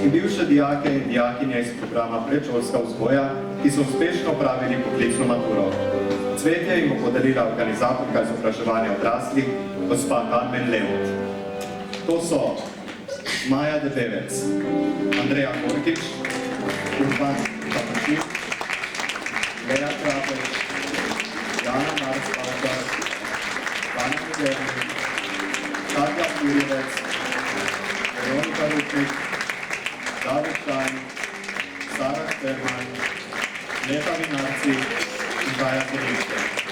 in bivše dijake in dijakinje iz programa predšolska vzgoja, ki so uspešno opravili poklicno maturo. Cvetje jim bo podarila organizatorka izobraževanja odraslih, gospa Carmen Levot. To so Maja Debevec, Andreja Korkič, Urban Kapačin, Lea Krapeč, Jana Mars-Palkar, Vanja Moderni, Katja Kurjevec, Veronika Rupnik, David Štajn, Sara Šterman, Leta Vinarci in Kaja Korišče.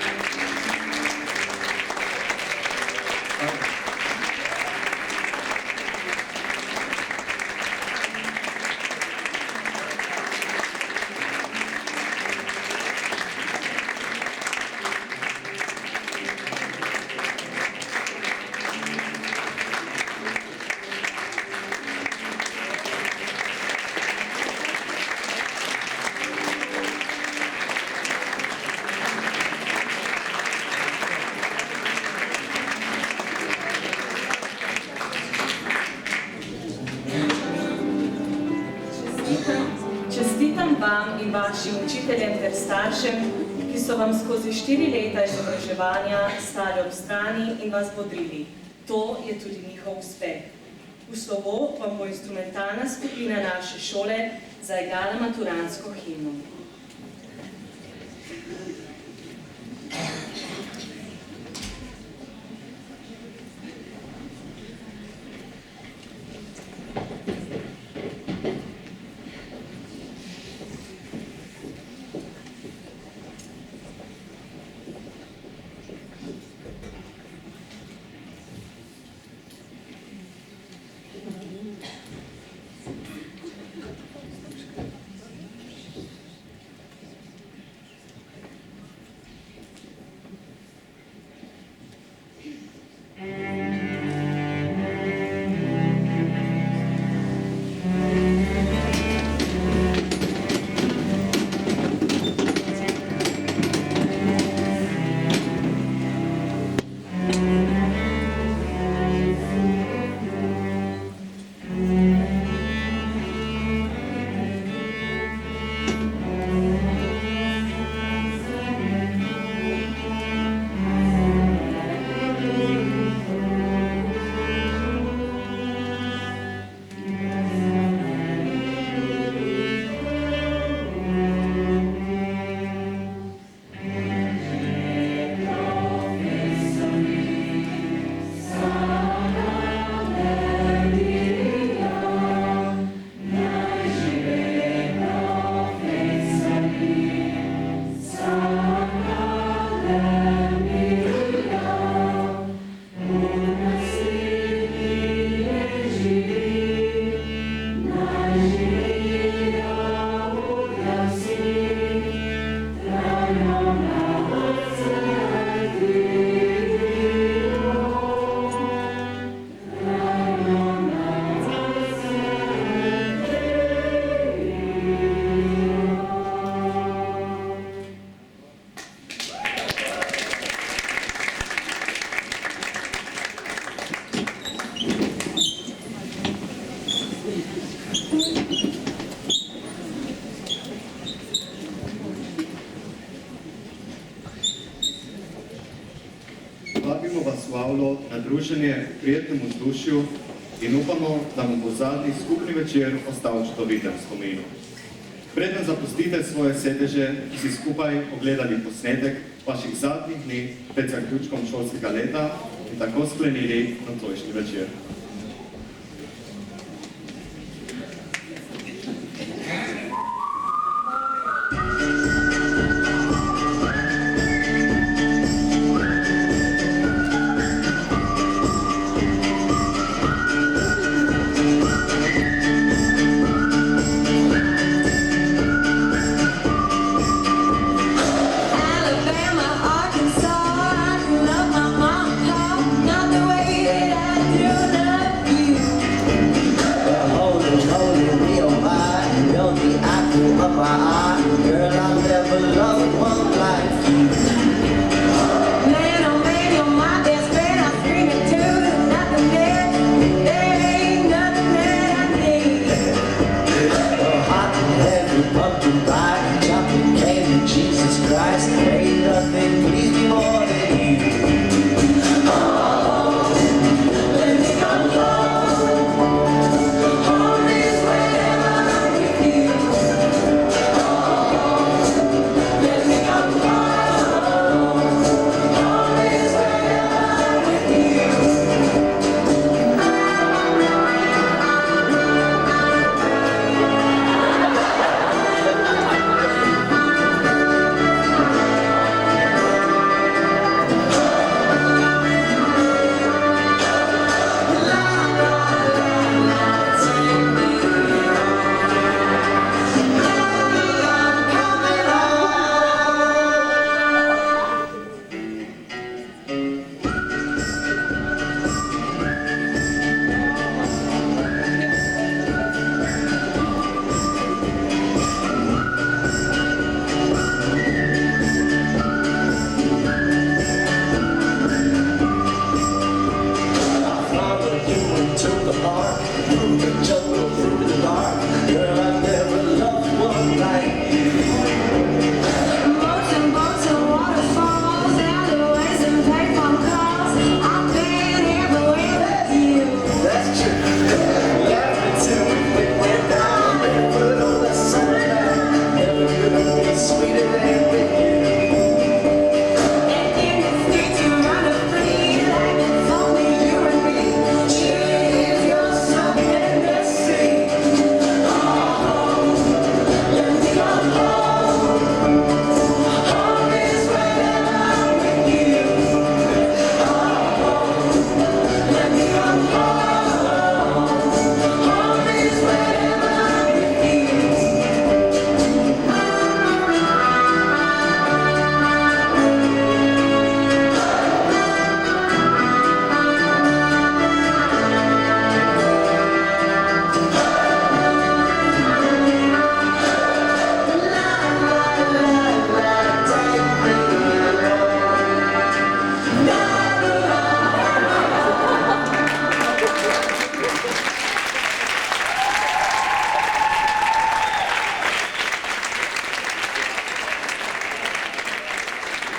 Čestitam vam in vašim učiteljem ter staršem, ki so vam skozi 4 leta izobraževanja stali ob strani in vas bodrili. To je tudi njihov uspeh. V slovo vam bo instrumentalna skupina naše šole zaigrala maturansko himno. Vabimo vas v avlo na druženje v prijetnem vzdušju in upamo, da mu bo zadnji skupni večer ostal v čudovitem spominu. Preden zapustite svoje sedeže, si skupaj ogledali posnetek vaših zadnjih dni pred zaključkom šolskega leta in tako sklenili nocojšnji večer. Girl, I'll never love one like you.